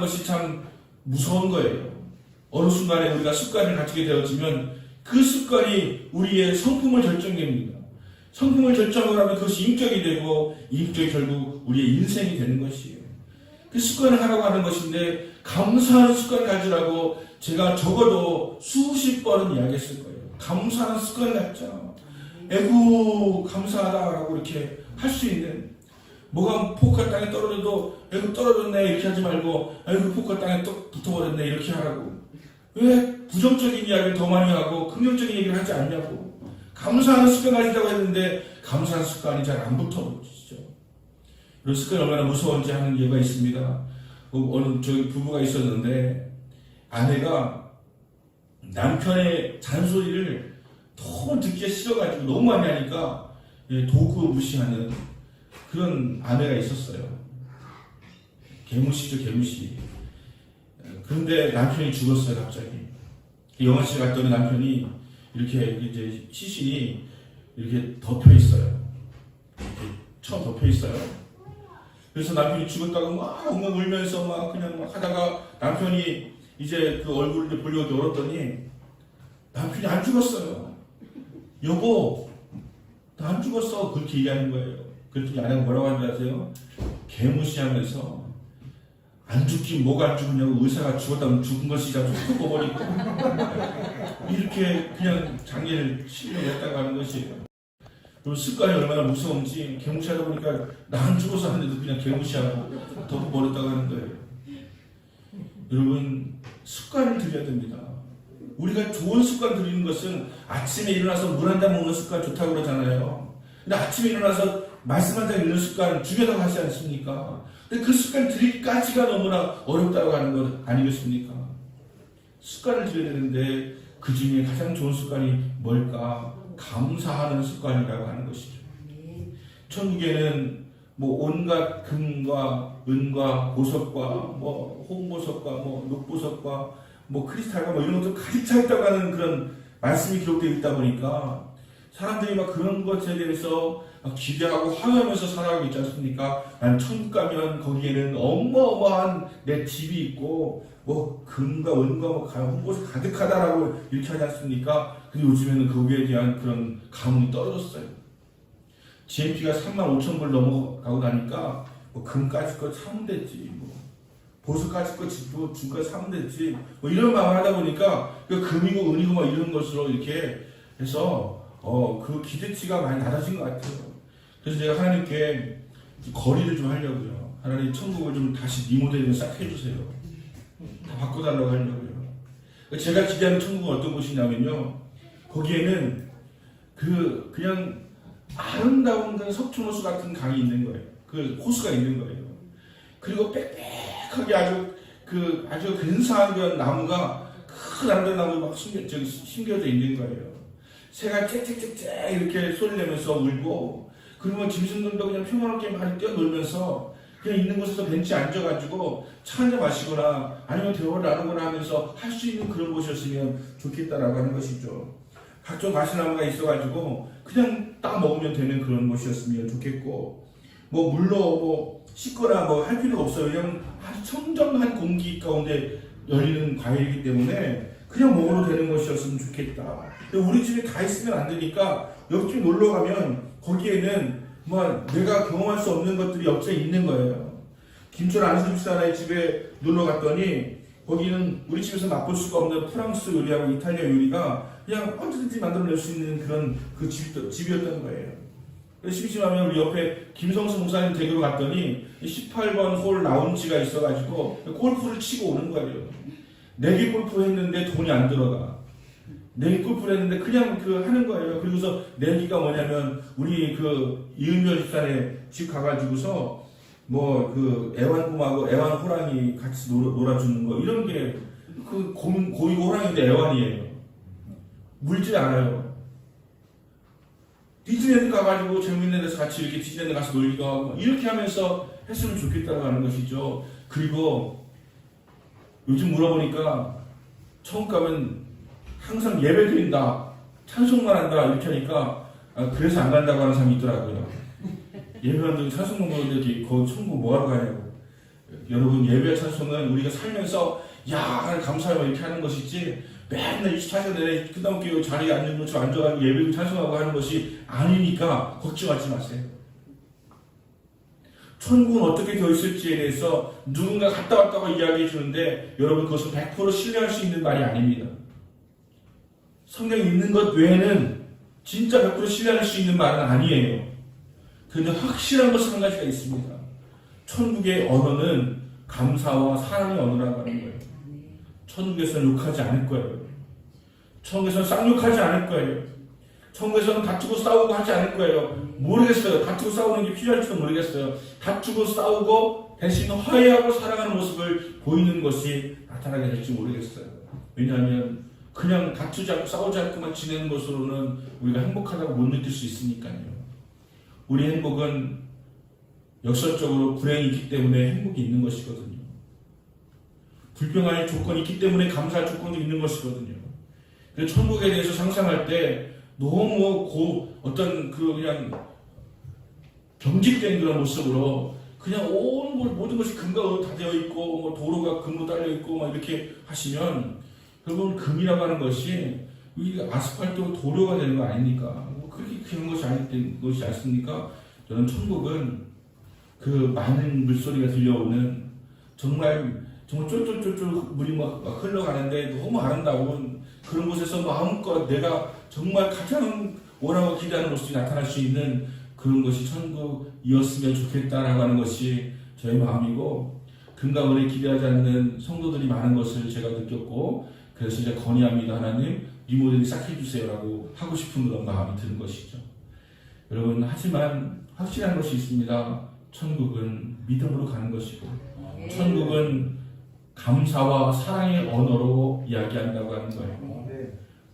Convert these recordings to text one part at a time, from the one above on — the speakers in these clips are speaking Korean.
것이 참 무서운 거예요. 어느 순간에 우리가 습관을 가지게 되어지면 그 습관이 우리의 성품을 결정됩니다. 성품을 결정을 하면 그것이 인격이 되고 인격이 결국 우리의 인생이 되는 것이에요. 그 습관을 하라고 하는 것인데 감사하는 습관을 가지라고 제가 적어도 수십 번은 이야기했을 거예요. 감사하는 습관을 갖자. 에구 감사하다라고 이렇게 할 수 있는, 뭐가 포크가 땅에 떨어져도 에구 떨어졌네 이렇게 하지 말고 에구 포크가 땅에 또 붙어버렸네 이렇게 하라고. 왜 부정적인 이야기를 더 많이 하고 긍정적인 얘기를 하지 않냐고. 감사하는 습관 가지자고 했는데 감사하는 습관이 잘 안 붙어버리죠. 이런 습관이 얼마나 무서운지 하는 예가 있습니다. 어느 저기 부부가 있었는데 아내가 남편의 잔소리를 너무 듣기가 싫어가지고 너무 많이 하니까 도구 무시하는 그런 아내가 있었어요. 개무시죠, 개무시. 그런데 남편이 죽었어요, 갑자기. 영화실 갔더니 남편이 이렇게 이제 시신이 이렇게 덮여 있어요. 이렇게 처음 덮여 있어요. 그래서 남편이 죽었다고 막 엉엉 울면서 막 그냥 막 하다가 남편이 이제 그 얼굴을 보려고 열었더니 남편이 안 죽었어요. 여보, 나 안 죽었어. 그렇게 얘기하는 거예요. 그랬더니 아내가 뭐라고 하는지 아세요? 개무시하면서 안 죽긴 뭐가 안 죽으냐고, 의사가 죽었다면 죽은 것이라도 툭 뽑아버리고 이렇게 그냥 장례를 실명했다고 하는 것이에요. 그럼 습관이 얼마나 무서운지 개무시하다 보니까 나 안 죽어서 하는데도 그냥 개무시하고 덮어버렸다고 하는 거예요. 여러분, 습관을 들여야 됩니다. 우리가 좋은 습관 들이는 것은 아침에 일어나서 물 한 잔 먹는 습관 좋다고 그러잖아요. 근데 아침에 일어나서 말씀 한 잔 읽는 습관 중요하다고 하지 않습니까? 근데 그 습관 들이기까지가 너무나 어렵다고 하는 것 아니겠습니까? 습관을 들여야 되는데 그 중에 가장 좋은 습관이 뭘까? 감사하는 습관이라고 하는 것이죠. 천국에는 뭐 온갖 금과 은과 보석과 뭐 홍보석과 뭐 녹보석과 뭐 크리스탈과 뭐 이런 것들 가득 차 있다고 하는 그런 말씀이 기록되어 있다 보니까 사람들이 막 그런 것에 대해서 막 기대하고 환호하면서 살아가고 있지 않습니까? 난 천국 가면 거기에는 어마어마한 내 집이 있고 뭐 금과 은과 뭐 홍보석 가득하다라고 이렇게 하지 않습니까? 근데 요즘에는 거기에 대한 그런 감흥이 떨어졌어요. GMP가 35,000불 넘어가고 나니까 뭐 금까지 거 사면 됐지, 뭐 보석까지 거 집도 중가 사면 됐지, 뭐 이런 마음을 하다 보니까 그 금이고 은이고 막 이런 것으로 이렇게 해서 그 기대치가 많이 낮아진 것 같아요. 그래서 제가 하나님께 거리를 좀 하려고요. 하나님 천국을 좀 다시 리모델링 싹 해주세요. 다 바꿔달라고 하려고요. 제가 기대하는 천국은 어떤 곳이냐면요, 거기에는 그냥 아름다운 그 석촌호수 같은 강이 있는 거예요. 그 호수가 있는 거예요. 그리고 빽빽하게 아주 근사한 그 나무가 큰 아름다운 나무가 막 심겨져 있는 거예요. 새가 짹짹짹짹 이렇게 소리 내면서 울고, 그러면 짐승들도 그냥 평화롭게 많이 뛰어놀면서 그냥 있는 곳에서 벤치에 앉아가지고 차 한잔 마시거나 아니면 대화를 나누거나 하면서 할 수 있는 그런 곳이었으면 좋겠다라고 하는 것이죠. 각종 가시나무가 있어가지고 그냥 딱 먹으면 되는 그런 곳이었으면 좋겠고, 뭐 물로 뭐 씻거나 뭐 할 필요가 없어요. 왜냐면 아주 청정한 공기 가운데 열리는 과일이기 때문에 그냥 먹어도 되는 것이었으면 좋겠다. 우리 집에 다 있으면 안 되니까 옆집 놀러 가면 거기에는 뭐 내가 경험할 수 없는 것들이 옆집에 있는 거예요. 김천 안수집 사나의 집에 놀러 갔더니 거기는 우리 집에서 맛볼 수가 없는 프랑스 요리하고 이탈리아 요리가 그냥 언제든지 만들어낼 수 있는 그런 그 집이었던 거예요. 그래서 심심하면 우리 옆에 김성수 목사님 댁으로 갔더니 18번 홀 라운지가 있어가지고 골프를 치고 오는 거예요. 4개 골프 했는데 돈이 안 들어가. 4개 골프를 했는데 그냥 하는 거예요. 그리고서 내기가 뭐냐면 우리 이은별 집사의 집 가가지고서 뭐 애완곰하고 애완호랑이 같이 놀아주는 거, 이런 게 곰이고 호랑이인데 애완이에요. 물질 않아요. 디즈니랜드 가가지고 재밌는 데서 같이 이렇게 디즈니랜드 가서 놀기도 하고 이렇게 하면서 했으면 좋겠다고 하는 것이죠. 그리고 요즘 물어보니까 처음 가면 항상 예배 드린다, 찬송만 한다 이렇게 하니까 그래서 안 간다고 하는 사람이 있더라고요. 예배하는데 찬송만 보는데 거기 천국 뭐하러 가냐고. 여러분, 예배와 찬송은 우리가 살면서 야 하나님 감사해요 이렇게 하는 것이지 맨날 24시간 내내 끝나고 자리에 앉는 것처럼 앉아가지고 예배를 찬송하고 하는 것이 아니니까 걱정하지 마세요. 천국은 어떻게 되어 있을지에 대해서 누군가 갔다 왔다고 이야기해 주는데 여러분 그것은 100% 신뢰할 수 있는 말이 아닙니다. 성경에 있는 것 외에는 진짜 100% 신뢰할 수 있는 말은 아니에요. 그런데 확실한 것은 한 가지가 있습니다. 천국의 언어는 감사와 사랑의 언어라고 하는 거예요. 천국에서는 욕하지 않을 거예요. 천국에서는 쌍욕하지 않을 거예요. 천국에서는 다투고 싸우고 하지 않을 거예요. 모르겠어요. 다투고 싸우는 게 필요할지도 모르겠어요. 다투고 싸우고 대신 화해하고 사랑하는 모습을 보이는 것이 나타나게 될지 모르겠어요. 왜냐하면 그냥 다투지 않고 싸우지 않고만 지내는 것으로는 우리가 행복하다고 못 느낄 수 있으니까요. 우리 행복은 역설적으로 불행이 있기 때문에 행복이 있는 것이거든요. 불평할 조건이 있기 때문에 감사할 조건도 있는 것이거든요. 그래서 천국에 대해서 상상할 때 너무 어떤 그냥 경직된 그런 모습으로 그냥 모든 것이 금가로 다 되어 있고 뭐 도로가 금으로 달려 있고 막 이렇게 하시면 결국은 금이라고 하는 것이 아스팔트로 도로가 되는 거 아닙니까? 뭐 그렇게 그런 것이 아닌 것이 않습니까? 저는 천국은 그 많은 물소리가 들려오는 정말 쫄쫄쫄쫄 물이 막 흘러가는데 너무 아름다운 그런 곳에서 마음껏 내가 정말 가장 원하고 기대하는 모습이 나타날 수 있는 그런 것이 천국이었으면 좋겠다라고 하는 것이 저의 마음이고 금강원에 기대하지 않는 성도들이 많은 것을 제가 느꼈고 그래서 이제 건의합니다. 하나님 리모델링 싹 해주세요라고 하고 싶은 그런 마음이 드는 것이죠. 여러분 하지만 확실한 것이 있습니다. 천국은 믿음으로 가는 것이고 천국은 감사와 사랑의 언어로 이야기한다고 하는 거예요.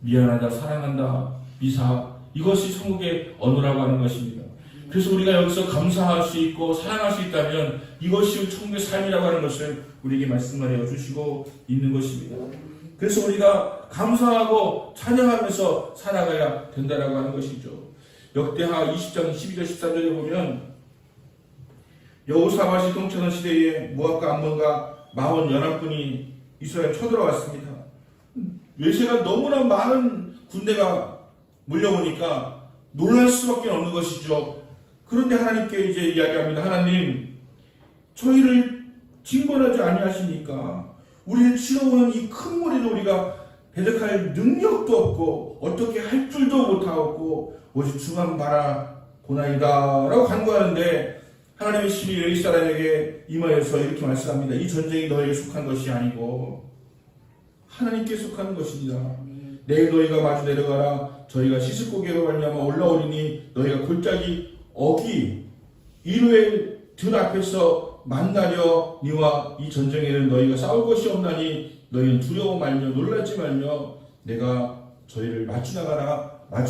미안하다, 사랑한다, 미사 이것이 천국의 언어라고 하는 것입니다. 그래서 우리가 여기서 감사할 수 있고 사랑할 수 있다면 이것이 천국의 삶이라고 하는 것을 우리에게 말씀하여 주시고 있는 것입니다. 그래서 우리가 감사하고 찬양하면서 살아가야 된다라고 하는 것이죠. 역대하 20장 12절 13절에 보면 여호사밧이 통치하던 시대에 모압과 암몬과 마온 연합군이 이스라엘 쳐들어왔습니다. 외세가 너무나 많은 군대가 몰려오니까 놀랄 수밖에 없는 것이죠. 그런데 하나님께 이제 이야기합니다. 하나님, 저희를 징벌하지 아니하시니까 우리를 치러오는 이 큰 무리를 우리가 대적할 능력도 없고 어떻게 할 줄도 못하고 오직 주만 바라보나이다 라고 간구하는데 하나님의 신이 이스라엘에게 임하여서 이렇게 말씀합니다. 이 전쟁이 너에게 속한 것이 아니고 하나님께 속한 것입니다. 내일 너희가 마주 내려가라. 저희가 시스고개로 말미암아 올라오리니 너희가 골짜기 어기 이루엘 들 앞에서 만나려 니와 이 전쟁에는 너희가 싸울 것이 없나니 너희는 두려워 말며 놀라지 말며 내가 저희를 마주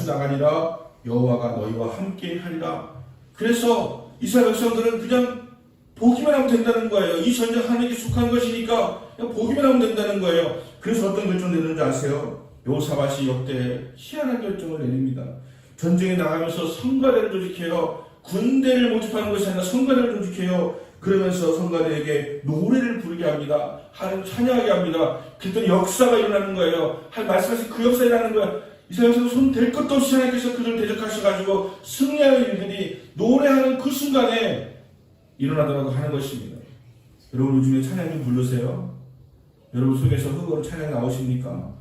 나가니라 여호와가 너희와 함께 하리라. 그래서 이스라엘 백성들은 그냥 보기만 하면 된다는 거예요. 이 전쟁 하나님께 속한 것이니까 그냥 보기만 하면 된다는 거예요. 그래서 어떤 결정을 내는지 아세요? 여호사밧이 역대 희한한 결정을 내립니다. 전쟁에 나가면서 성가대를 조직해요. 군대를 모집하는 것이 아니라 성가대를 조직해요. 그러면서 성가대에게 노래를 부르게 합니다. 하나님 찬양하게 합니다. 그랬더니 역사가 일어나는 거예요. 말씀하신 그 역사가 일어나는 거예요. 이스라엘에서 손 댈 것도 없이 하나님께서 그를 대적하셔가지고 승리하는 일들이 노래하는 그 순간에 일어나더라고 하는 것입니다. 여러분 요즘에 찬양 좀 부르세요. 여러분 속에서 흑으로 찬양 나오십니까?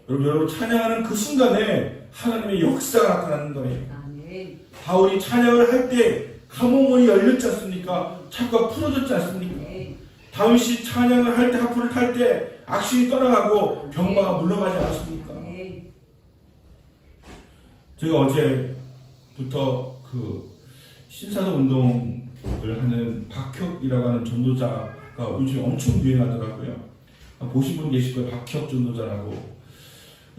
여러분 찬양하는 그 순간에 하나님의 역사가 나타나는 거예요. 바울이 찬양을 할 때 감옥문이 열렸지 않습니까? 창고가 풀어졌지 않습니까? 다윗이 찬양을 할 때 하프를 탈 때 악신이 떠나가고 병마가 물러가지 않았습니까? 제가 어제부터 그 신사도 운동을 하는 박혁이라고 하는 전도자가 요즘 엄청 유행하더라고요. 보신 분 계실 거예요. 박혁 전도자라고.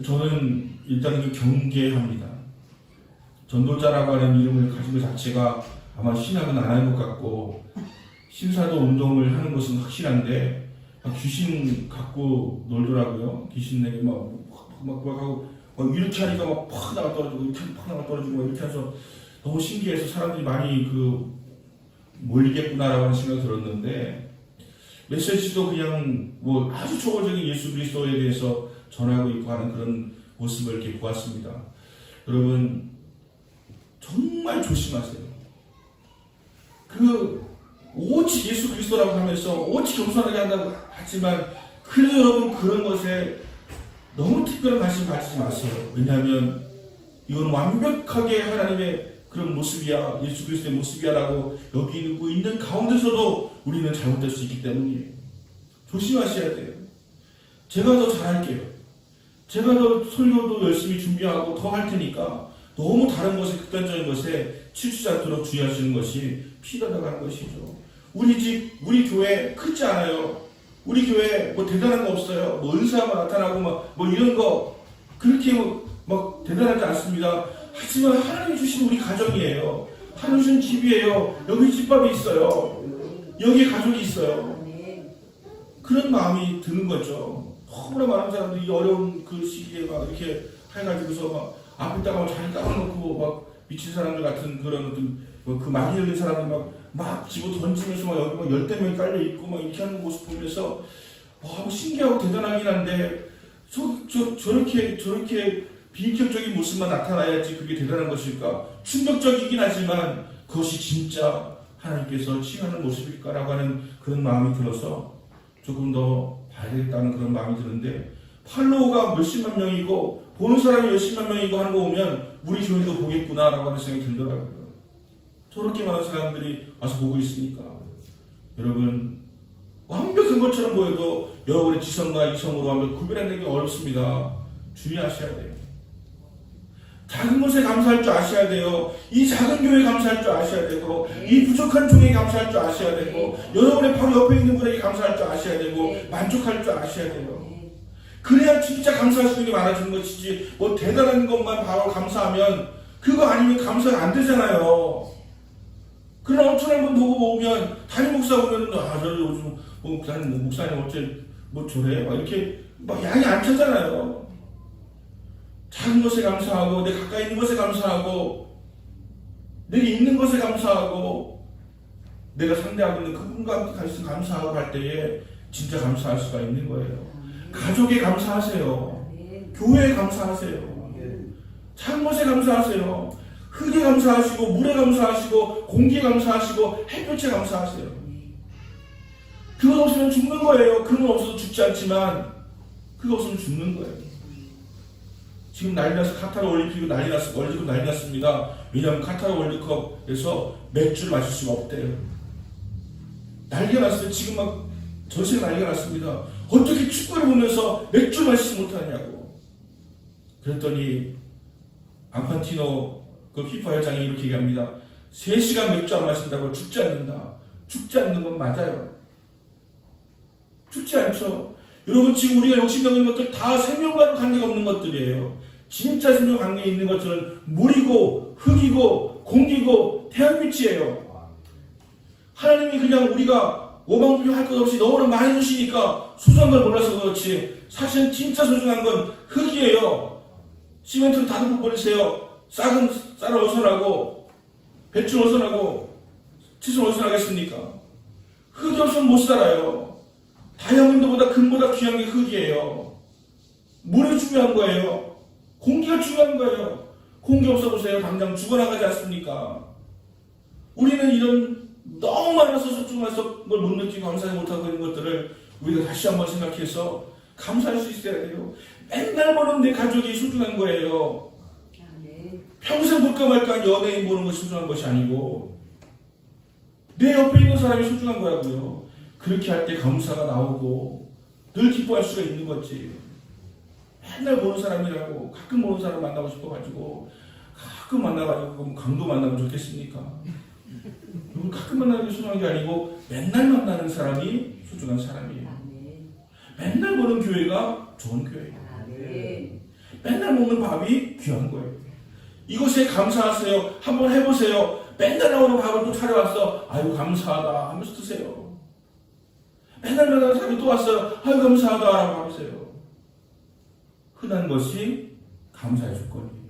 저는 일단은 좀 경계합니다. 전도자라고 하는 이름을 가진 것 자체가 아마 신학은 안 하는 것 같고 신사도 운동을 하는 것은 확실한데 귀신 갖고 놀더라고요. 귀신에게 막 하고 이렇게 하니까 막 팍 나가 떨어지고 이렇게 팍 나가 떨어지고 이렇게 해서 너무 신기해서 사람들이 많이 몰리겠구나라고 하는 생각이 들었는데 메시지도 그냥 뭐 아주 초보적인 예수 그리스도에 대해서 전하고 있고 하는 그런 모습을 이렇게 보았습니다. 여러분 정말 조심하세요. 오직 예수 그리스도라고 하면서 오직 겸손하게 한다고 하지만 그래도 여러분 그런 것에 너무 특별한 관심 가지지 마세요. 왜냐하면 이건 완벽하게 하나님의 그런 모습이야, 예수 그리스도의 모습이야라고 여기고 있는 가운데서도 우리는 잘못될 수 있기 때문이에요. 조심하셔야 돼요. 제가 더 잘할게요. 제가 더 설교도 열심히 준비하고 더 할 테니까 너무 다른 것에, 극단적인 것에 치우치지 않도록 주의하시는 것이 필요하다는 것이죠. 우리 집, 우리 교회 크지 않아요. 우리 교회 뭐 대단한 거 없어요. 뭐 은사가 나타나고 뭐 이런 거 그렇게 막 대단하지 않습니다. 하지만 하나님 주신 우리 가정이에요. 하나님 주신 집이에요. 여기 집밥이 있어요. 여기에 가족이 있어요. 그런 마음이 드는 거죠. 너무나 많은 사람들이 어려운 그 시기에 막 이렇게 해가지고서 막 앞에다가 자리 따라놓고 막 미친 사람들 같은 그런 그 많이 열린 사람들 막 집어 던지면서 막 여기 막 10대 명이 깔려있고 막 이렇게 하는 모습 보면서 와, 신기하고 대단하긴 한데 저렇게 비인격적인 모습만 나타나야지 그게 대단한 것일까? 충격적이긴 하지만 그것이 진짜 하나님께서 취하는 모습일까라고 하는 그런 마음이 들어서 조금 더 봐야 되겠다는 그런 마음이 드는데 팔로워가 몇십만 명이고 보는 사람이 몇십만 명이고 하는 거 보면 우리 교회도 보겠구나라고 하는 생각이 들더라고요. 저렇게 많은 사람들이 와서 보고 있으니까 여러분 완벽한 것처럼 보여도 여러분의 지성과 이성으로 완벽 구별해내기 어렵습니다. 주의하셔야 돼요. 작은 것에 감사할 줄 아셔야 돼요. 이 작은 교회에 감사할 줄 아셔야 되고 이 부족한 종에 감사할 줄 아셔야 되고 여러분의 바로 옆에 있는 분에게 감사할 줄 아셔야 되고 만족할 줄 아셔야 돼요. 그래야 진짜 감사하시는 게 많아지는 것이지 뭐 대단한 것만 바로 감사하면 그거 아니면 감사가 안 되잖아요. 그런 엄청난 분 보고 오면 담임 목사 보면 저 요즘 목사님 어째 뭐 저래 막 이렇게 막 양이 안 차잖아요. 작은 것에 감사하고 내 가까이 있는 것에 감사하고 내게 있는 것에 감사하고 내가 상대하고 있는 그분과 함께 같이 감사하고 할 때에 진짜 감사할 수가 있는 거예요. 가족에 감사하세요. 교회에 감사하세요. 작은 것에 감사하세요. 흙에 감사하시고 물에 감사하시고 공기에 감사하시고 햇볕에 감사하세요. 그것 없으면 죽는 거예요. 그건 없어도 죽지 않지만 그거 없으면 죽는 거예요. 지금 난리 나서 카타르 올림픽이 난리 났습니다. 월드컵 난리 났습니다. 왜냐하면 카타르 월드컵에서 맥주를 마실 수가 없대요. 난리가 났어요. 지금 막 전세가 난리가 났습니다. 어떻게 축구를 보면서 맥주를 마시지 못하냐고. 그랬더니 안판티노 그 피파 회장이 이렇게 얘기합니다. 3시간 맥주 안 마신다고 죽지 않는다. 죽지 않는 건 맞아요. 죽지 않죠. 여러분 지금 우리가 욕심내는 것들 다 생명과는 관계가 없는 것들이에요. 진짜 생명 관계에 있는 것들은 물이고 흙이고 공기고 태양빛이에요. 하나님이 그냥 우리가 오방불평할 것 없이 너무나 많이 주시니까 소중한 걸 몰라서 그렇지 사실은 진짜 소중한 건 흙이에요. 시멘트를 다듬어 버리세요. 쌀은 어선하고 배추는 어선하고 치수는 어선하겠습니까? 흙이 없으면 못 살아요. 다이아몬드보다 금보다 귀한 게 흙이에요. 물이 중요한 거예요. 공기가 중요한 거예요. 공기 없어 보세요. 당장 죽어나가지 않습니까? 우리는 이런 너무 많아서 소중해서 뭘 못 느끼고 감사하지 못하고 있는 것들을 우리가 다시 한번 생각해서 감사할 수 있어야 돼요. 맨날 보는 내 가족이 소중한 거예요. 평생 볼까 말까 연예인 보는 것이 소중한 것이 아니고 내 옆에 있는 사람이 소중한 거라고요. 그렇게 할 때 감사가 나오고 늘 기뻐할 수가 있는 거지. 맨날 보는 사람이라고 가끔 보는 사람 만나고 싶어가지고 가끔 만나가지고 강도 만나면 좋겠습니까? 가끔 만나는 게 소중한 게 아니고 맨날 만나는 사람이 소중한 사람이에요. 맨날 보는 교회가 좋은 교회예요. 맨날 먹는 밥이 귀한 거예요. 이것에 감사하세요. 한번 해보세요. 맨날 나오는 밥을 또 차려왔어. 아유 감사하다 하면서 드세요. 맨날 만나는 사람이 또 왔어요. 아유 감사하다 라고 하세요. 흔한 것이 감사의 조건이에요.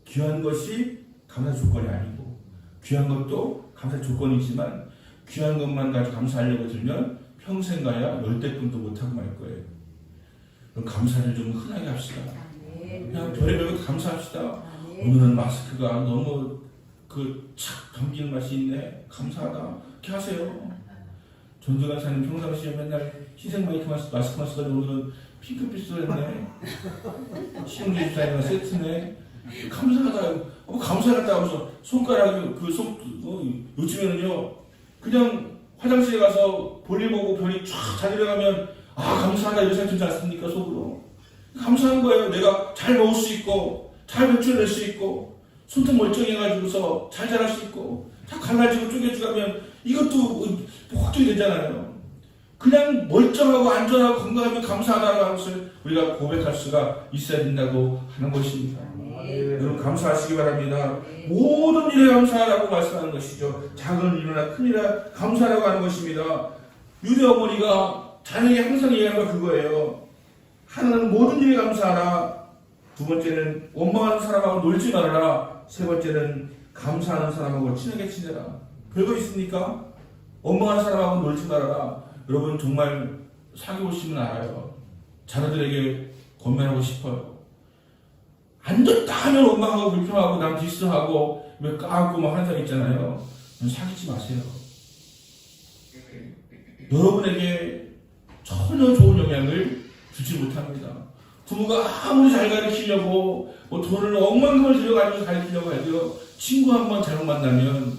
귀한 것이 감사의 조건이 아니고 귀한 것도 감사의 조건이지만 귀한 것만 가지고 감사하려고 들면 평생 가야 열댓 번도 못하고 말 거예요. 그럼 감사를 좀 흔하게 합시다. 그냥 별의별 거 감사합시다. 오늘은 마스크가 너무 착 감기는 맛이 있네. 감사하다. 이렇게 하세요. 전두환 사님 평상시에 맨날 흰색 마스크만 쓰더니 오늘은 핑크빛으로 했네. 신용재 집사님과 세트네. 감사하다. 감사하다 하면서 손가락이 요즘에는요 그냥 화장실에 가서 볼일 보고 별이 쫙 잘 들어가면 감사하다 이런 생각 들지 않습니까? 속으로 감사한 거예요. 내가 잘 먹을 수 있고 잘 배출낼 수 있고 손톱 멀쩡해가지고서 잘 자랄 수 있고 다 갈라지고 쪼개져가면 이것도 걱정이 되잖아요. 그냥 멀쩡하고 안전하고 건강하면 감사하다는 것을 우리가 고백할 수가 있어야 된다고 하는 것입니다. 여러분 감사하시기 바랍니다. 모든 일에 감사하라고 말씀하는 것이죠. 작은 일이나 큰 일이나 감사하라고 하는 것입니다. 유대 어머니가 자녀에게 항상 얘기하는 건 그거예요. 하나는 모든 일에 감사하라. 두 번째는 원망하는 사람하고 놀지 말아라. 세 번째는 감사하는 사람하고 친하게 지내라. 별거 있습니까? 원망하는 사람하고 놀지 말아라. 여러분 정말 사귀어보시면 알아요. 자녀들에게 권면하고 싶어요. 안 됐다 하면 원망하고 불평하고 남 디스하고 왜 까고 막 하는 사람 있잖아요. 사귀지 마세요. 여러분에게 전혀 좋은 영향을 주지 못합니다. 부모가 아무리 잘 가르치려고 돈을 억만금을 들여가지고 가르치려고 해도 친구 한 번 잘못 만나면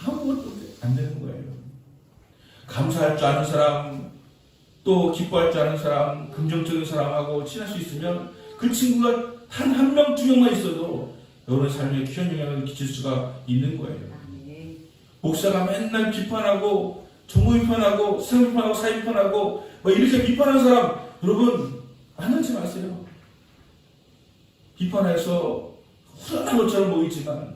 아무것도 안 되는 거예요. 감사할 줄 아는 사람, 또 기뻐할 줄 아는 사람, 긍정적인 사람하고 친할 수 있으면 그 친구가 한 명, 두 명만 있어도 여러분의 삶에 귀한 영향을 끼칠 수가 있는 거예요. 목사가 맨날 비판하고 정부 비판하고 세상 비판하고 사회 비판하고 이렇게 비판하는 사람 여러분 만나지 마세요. 비판해서 후련한 것처럼 보이지만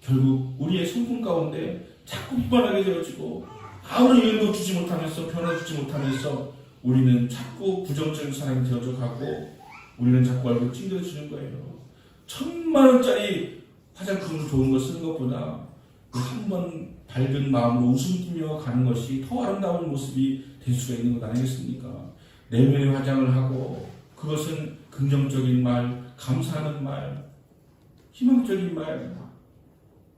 결국 우리의 성품 가운데 자꾸 비판하게 되어지고 아무런 이유도 주지 못하면서 변화 주지 못하면서 우리는 자꾸 부정적인 사람이 되어져 가고 우리는 자꾸 얼굴 찡겨주는 거예요. 1000만원짜리 화장품으로 좋은 거 쓰는 것보다 한 번 밝은 마음으로 웃음 띠며 가는 것이 더 아름다운 모습이 될 수가 있는 것 아니겠습니까? 내면의 화장을 하고 그것은 긍정적인 말, 감사하는 말, 희망적인 말,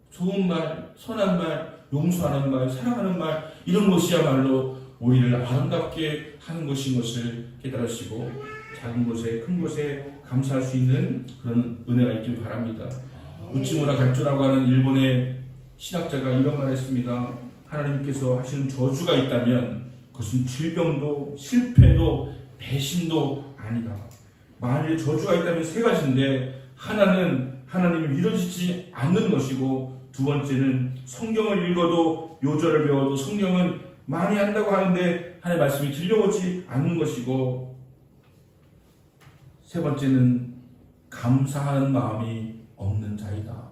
좋은 말, 선한 말, 용서하는 말, 사랑하는 말 이런 것이야말로 우리를 아름답게 하는 것인 것을 깨달으시고 작은 것에 큰 것에 감사할 수 있는 그런 은혜가 있길 바랍니다. 우치무라 간조라고 하는 일본의 신학자가 이런 말을 했습니다. 하나님께서 하시는 저주가 있다면 그것은 질병도 실패도 배신도 아니다. 만일 저주가 있다면 세 가지인데 하나는 하나님이 믿어지지 않는 것이고 두 번째는 성경을 읽어도 요절을 배워도 성경은 많이 한다고 하는데 하나님의 말씀이 들려오지 않는 것이고 세 번째는 감사하는 마음이 없는 자이다.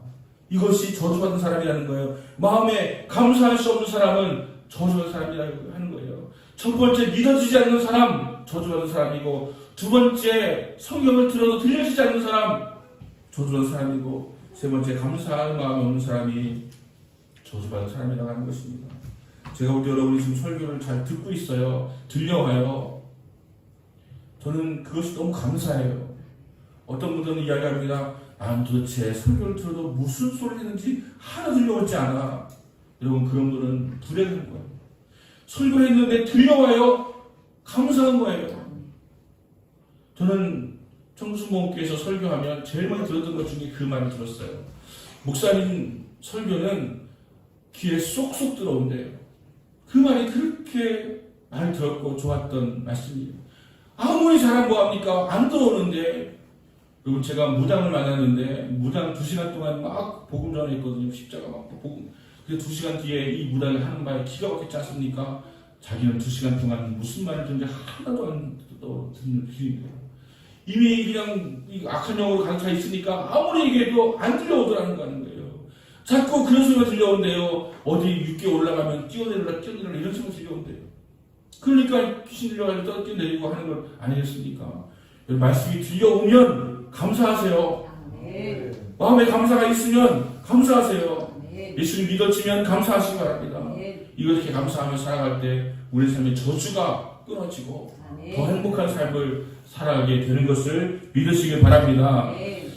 이것이 저주받은 사람이라는 거예요. 마음에 감사할 수 없는 사람은 저주받은 사람이라고 하는 거예요. 첫 번째 믿어지지 않는 사람 저주받은 사람이고 두 번째 성경을 들어도 들려지지 않는 사람 저주받은 사람이고 세 번째 감사하는 마음이 없는 사람이 저주받은 사람이라고 하는 것입니다. 제가 우리 여러분이 지금 설교를 잘 듣고 있어요. 들려와요. 저는 그것이 너무 감사해요. 어떤 분들은 이야기합니다. 난 도대체 설교를 들어도 무슨 소리를 했는지 하나 들려오지 않아. 여러분 그런 분은 불행한 거예요. 설교를 했는데 들려와요. 감사한 거예요. 저는 청구순복음교회에서 설교하면 제일 많이 들었던 것 중에 그 말을 들었어요. 목사님 설교는 귀에 쏙쏙 들어온대요. 그 말이 그렇게 많이 들었고 좋았던 말씀이에요. 아무리 잘하면 뭐합니까? 안 들어오는데. 그리고 제가 무당을 만났는데 무당 2시간 동안 막 복음 전했거든요. 십자가 막 복음. 근데 2시간 뒤에 이 무당이 하는 말이 기가 막히지 않습니까? 자기는 2시간 동안 무슨 말을 듣는지 하나도 안 듣는 길인데요. 이미 그냥 악한 영어로 가득 있으니까 아무리 얘기해도 안 들려오더라는 거예요. 자꾸 그런 소리가 들려온대요. 어디 육계 올라가면 뛰어내려라 이런 소리가 들려온대요. 그러니까 귀신 들려가지고 뛰어내리고 하는 것 아니겠습니까? 말씀이 들려오면 감사하세요. 마음에 감사가 있으면 감사하세요. 예수님 믿어지면 감사하시기 바랍니다. 이렇게 감사하며 살아갈 때 우리 삶의 저주가 끊어지고 아멘. 더 행복한 삶을 살아가게 되는 것을 믿으시길 바랍니다. 네.